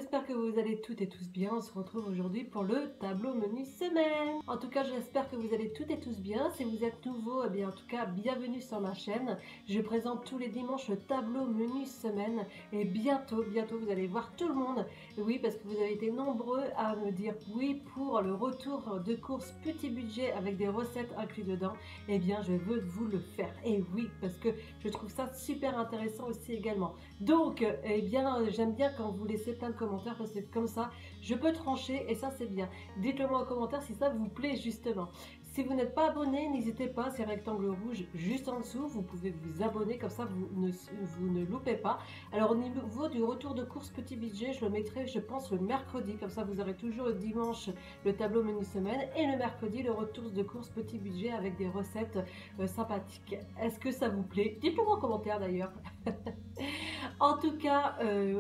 j'espère que vous allez toutes et tous bien. On se retrouve aujourd'hui pour le tableau menu semaine. En tout cas, j'espère que vous allez toutes et tous bien. Si vous êtes nouveau, eh bien, en tout cas, bienvenue sur ma chaîne. Je présente tous les dimanches le tableau menu semaine. Et bientôt, vous allez voir tout le monde. Et oui, parce que vous avez été nombreux à me dire oui pour le retour de courses petit budget avec des recettes inclus dedans. Eh bien, je veux vous le faire. Et oui, parce que je trouve ça super intéressant aussi également. Donc, eh bien, j'aime bien quand vous laissez plein de commentaires parce que comme ça, je peux trancher et ça, c'est bien. Dites-le moi en commentaire si ça vous plaît justement. Si vous n'êtes pas abonné, n'hésitez pas, c'est rectangle rouge juste en dessous. Vous pouvez vous abonner, comme ça vous ne loupez pas. Alors au niveau du retour de course petit budget, je le mettrai, je pense, le mercredi. Comme ça, vous aurez toujours le dimanche le tableau menu semaine et le mercredi le retour de course petit budget avec des recettes sympathiques. Est-ce que ça vous plaît? Dites-le moi en commentaire d'ailleurs. En tout cas,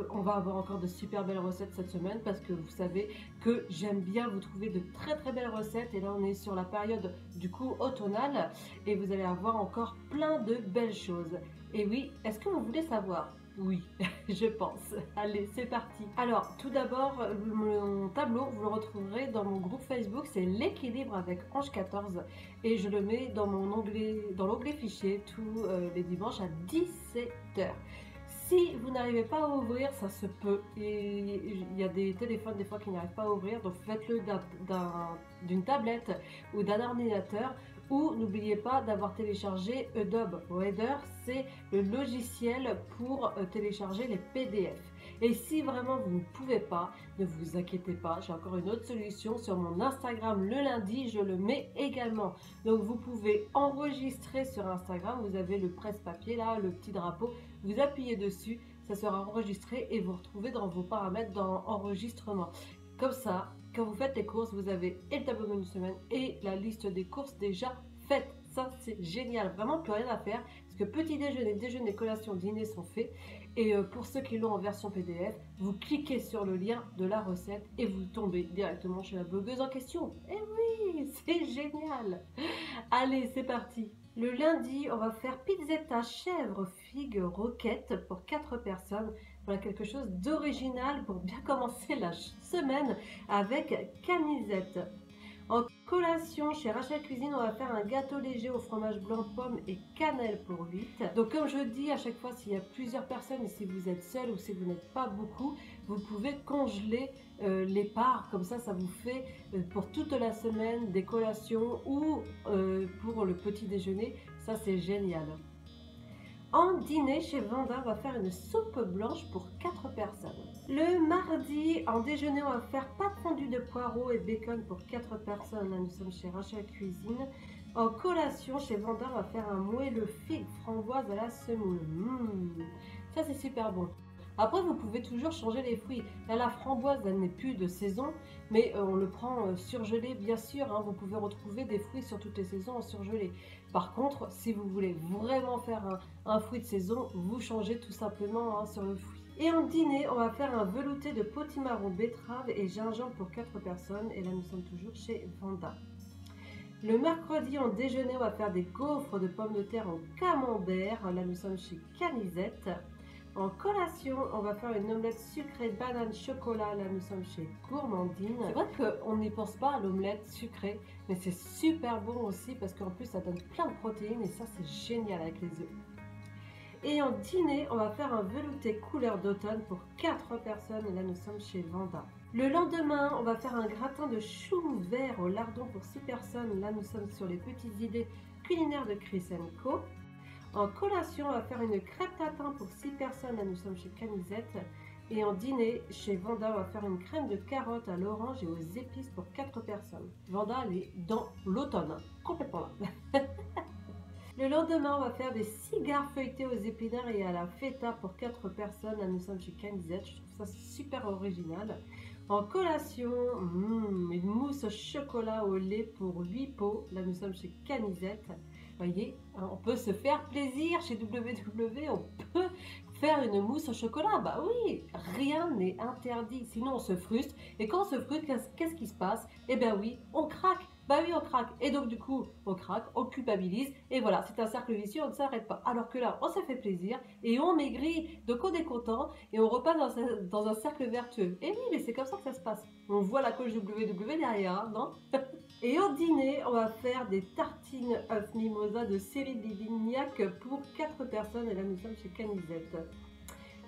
on va avoir encore de super belles recettes cette semaine parce que vous savez que j'aime bien vous trouver de très belles recettes. Et là, on est sur la période du coup automnale et vous allez avoir encore plein de belles choses. Et oui, est-ce que vous voulez savoir? Oui, je pense. Allez, c'est parti. Alors, tout d'abord, mon tableau, vous le retrouverez dans mon groupe Facebook, c'est l'équilibre avec Ange 14 et je le mets dans mon onglet, dans l'onglet fichier tous les dimanches à 17h. Si vous n'arrivez pas à ouvrir, ça se peut. Et il y a des téléphones des fois qui n'arrivent pas à ouvrir, donc faites-le d'une tablette ou d'un ordinateur. Ou n'oubliez pas d'avoir téléchargé Adobe Reader, c'est le logiciel pour télécharger les PDF. Et si vraiment vous ne pouvez pas, ne vous inquiétez pas, j'ai encore une autre solution sur mon Instagram le lundi, je le mets également. Donc vous pouvez enregistrer sur Instagram, vous avez le presse-papier là, le petit drapeau, vous appuyez dessus, ça sera enregistré et vous retrouvez dans vos paramètres dans enregistrement. Comme ça, quand vous faites les courses, vous avez et le tableau menu semaine et la liste des courses déjà faites. Ça, c'est génial. Vraiment, plus rien à faire. Parce que petit déjeuner, collation, dîner sont faits. Et pour ceux qui l'ont en version PDF, vous cliquez sur le lien de la recette et vous tombez directement chez la blogueuse en question. Et oui, c'est génial. Allez, c'est parti. Le lundi, on va faire pizzetta chèvre, figue, roquette pour 4 personnes. Voilà quelque chose d'original pour bien commencer la semaine avec Canisette. En collation, chez Rachel Cuisine, on va faire un gâteau léger au fromage blanc, pomme et cannelle pour 8. Donc comme je dis à chaque fois, s'il y a plusieurs personnes et si vous êtes seul ou si vous n'êtes pas beaucoup, vous pouvez congeler les parts. Comme ça vous fait pour toute la semaine des collations ou pour le petit déjeuner. Ça, c'est génial. En dîner, chez Vanda, on va faire une soupe blanche pour 4 personnes. Le mardi, en déjeuner, on va faire pâte fondue de poireaux et bacon pour 4 personnes. Là, nous sommes chez Rachel Cuisine. En collation, chez Vanda, on va faire un moelleux figue framboise à la semoule. Ça, c'est super bon. Après, vous pouvez toujours changer les fruits. Là, la framboise, elle n'est plus de saison, mais on le prend surgelé, bien sûr. Hein, vous pouvez retrouver des fruits sur toutes les saisons en surgelé. Par contre, si vous voulez vraiment faire un fruit de saison, vous changez tout simplement sur le fruit. Et en dîner, on va faire un velouté de potimarron, betterave et gingembre pour 4 personnes. Et là, nous sommes toujours chez Vanda. Le mercredi, en déjeuner, on va faire des gaufres de pommes de terre en camembert. Là, nous sommes chez Canisette. En collation, on va faire une omelette sucrée banane chocolat. Là, nous sommes chez Gourmandine. C'est vrai qu'on n'y pense pas à l'omelette sucrée, mais c'est super bon aussi parce qu'en plus, ça donne plein de protéines et ça, c'est génial avec les œufs. Et en dîner, on va faire un velouté couleur d'automne pour 4 personnes. Et là, nous sommes chez Vanda. Le lendemain, on va faire un gratin de choux vert au lardon pour 6 personnes. Là, nous sommes sur les petites idées culinaires de Chris & Co. En collation, on va faire une crêpe tatin pour 6 personnes. Là, nous sommes chez Canisette. Et en dîner, chez Vanda, on va faire une crème de carotte à l'orange et aux épices pour 4 personnes. Vanda, elle est dans l'automne, complètement là. Le lendemain, on va faire des cigares feuilletés aux épinards et à la feta pour 4 personnes. Là, nous sommes chez Canisette. Je trouve ça super original. En collation, une mousse au chocolat au lait pour 8 pots. Là, nous sommes chez Canisette. Voyez, on peut se faire plaisir chez WW, on peut faire une mousse au chocolat. Bah oui, rien n'est interdit, sinon on se frustre. Et quand on se frustre, qu'est-ce qui se passe? Eh bien oui, on craque. Bah oui, on craque. Et donc, du coup, on craque, on culpabilise. Et voilà, c'est un cercle vicieux, on ne s'arrête pas. Alors que là, on s'est fait plaisir et on maigrit. Donc, on est content et on repasse dans un cercle vertueux. Et oui, mais c'est comme ça que ça se passe. On voit la coche WW derrière, hein, non? Et au dîner, on va faire des tartines œuf mimosa de Cyril Livignac pour 4 personnes. Et là, nous sommes chez Canisette.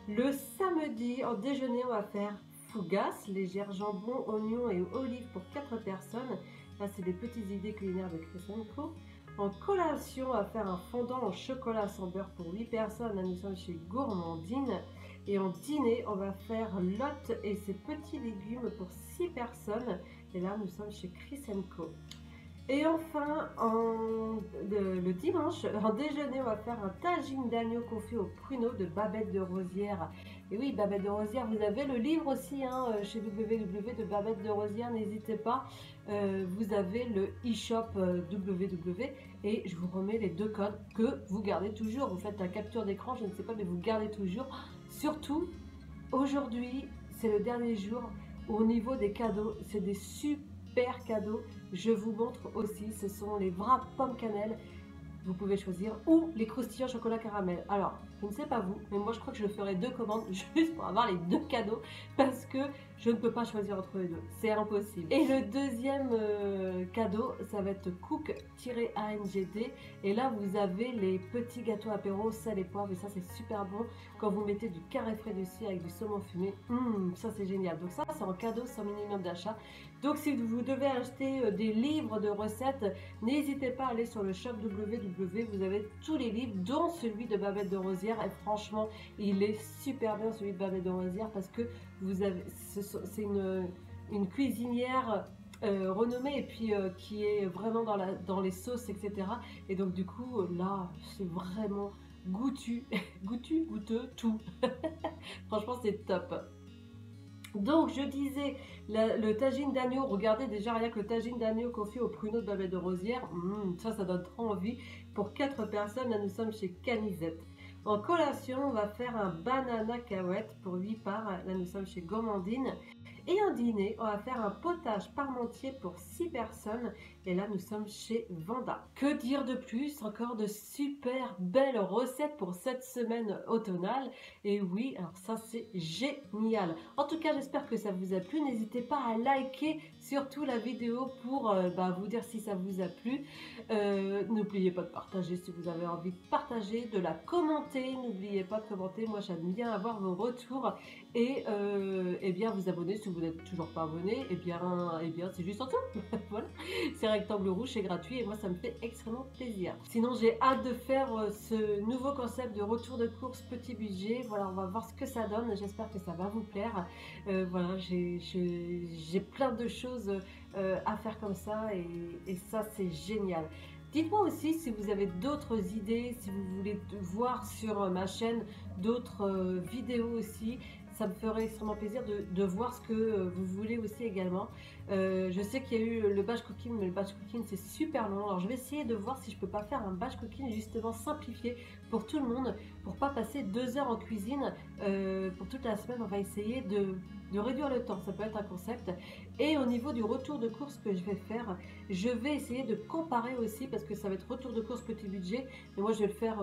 Le samedi, en déjeuner, on va faire fougasse, légère jambon, oignon et olives pour 4 personnes. Là, c'est des petites idées culinaires de Chrisenko. En collation, on va faire un fondant au chocolat sans beurre pour 8 personnes. Là, nous sommes chez Gourmandine. Et en dîner, on va faire Lot et ses petits légumes pour 6 personnes. Et là, nous sommes chez Chrisenko. Et enfin, le dimanche, en déjeuner, on va faire un tagine d'agneau confit au pruneau de Babette de Rosière. Et oui, Babette de Rosière, vous avez le livre aussi hein, chez WW de Babette de Rosière, n'hésitez pas. Vous avez le e-shop WW et je vous remets les 2 codes que vous gardez toujours. Vous faites la capture d'écran, je ne sais pas, mais vous gardez toujours. Surtout, aujourd'hui, c'est le dernier jour. Au niveau des cadeaux, c'est des super cadeaux. Je vous montre aussi, ce sont les wraps pommes cannelle. Vous pouvez choisir ou les croustillants chocolat caramel. Alors, je ne sais pas vous, mais moi je crois que je ferai 2 commandes juste pour avoir les 2 cadeaux parce que je ne peux pas choisir entre les deux. C'est impossible. Et le deuxième cadeau, ça va être cook-angd. Et là, vous avez les petits gâteaux apéro, sel et poivre. Et ça, c'est super bon quand vous mettez du carré frais dessus avec du saumon fumé. Ça, c'est génial. Donc ça, c'est en cadeau sans minimum d'achat. Donc si vous devez acheter des livres de recettes, n'hésitez pas à aller sur le shop WW. Vous avez tous les livres, dont celui de Babette de Rosière. Et franchement, il est super bien celui de Babette de Rosière parce que vous avez, c'est une cuisinière renommée et puis qui est vraiment dans les sauces, etc. Et donc du coup, là, c'est vraiment goûtu, goûteux, tout. Franchement, c'est top. Donc, je disais, le tagine d'agneau, regardez déjà rien que le tagine d'agneau confit au pruneau de Babette de Rosière, ça donne trop envie. Pour 4 personnes, là nous sommes chez Canisette. En collation, on va faire un banana cahuète pour 8 parts, là nous sommes chez Gourmandine. Et en dîner, on va faire un potage parmentier pour 6 personnes. Et là, nous sommes chez Vanda. Que dire de plus? Encore de super belles recettes pour cette semaine automnale. Et oui, alors ça, c'est génial. En tout cas, j'espère que ça vous a plu. N'hésitez pas à liker surtout la vidéo pour vous dire si ça vous a plu. N'oubliez pas de partager si vous avez envie de partager, de la commenter. N'oubliez pas de commenter. Moi, j'aime bien avoir vos retours. Et bien, vous abonner si vous n'êtes toujours pas abonné. Et bien c'est juste en dessous. Voilà. C'est rectangle rouge, c'est gratuit et moi ça me fait extrêmement plaisir. Sinon j'ai hâte de faire ce nouveau concept de retour de course petit budget. Voilà, on va voir ce que ça donne. J'espère que ça va vous plaire. Voilà, j'ai plein de choses à faire comme ça et ça c'est génial. Dites-moi aussi si vous avez d'autres idées, si vous voulez voir sur ma chaîne d'autres vidéos aussi. Ça me ferait extrêmement plaisir de voir ce que vous voulez aussi également. Je sais qu'il y a eu le batch cooking, mais le batch cooking c'est super long. Alors je vais essayer de voir si je peux pas faire un batch cooking justement simplifié pour tout le monde, pour pas passer 2 heures en cuisine pour toute la semaine. On va essayer de réduire le temps, ça peut être un concept. Et au niveau du retour de course que je vais faire, je vais essayer de comparer aussi parce que ça va être retour de course petit budget. Mais moi je vais le faire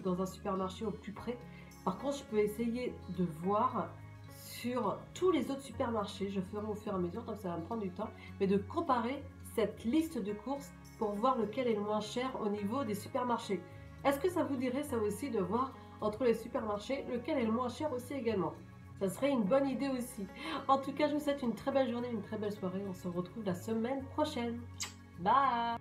dans un supermarché au plus près. Par contre, je peux essayer de voir sur tous les autres supermarchés, je ferai au fur et à mesure, donc ça va me prendre du temps, mais de comparer cette liste de courses pour voir lequel est le moins cher au niveau des supermarchés. Est-ce que ça vous dirait ça aussi de voir entre les supermarchés lequel est le moins cher aussi également? Ça serait une bonne idée aussi. En tout cas, je vous souhaite une très belle journée, une très belle soirée. On se retrouve la semaine prochaine. Bye!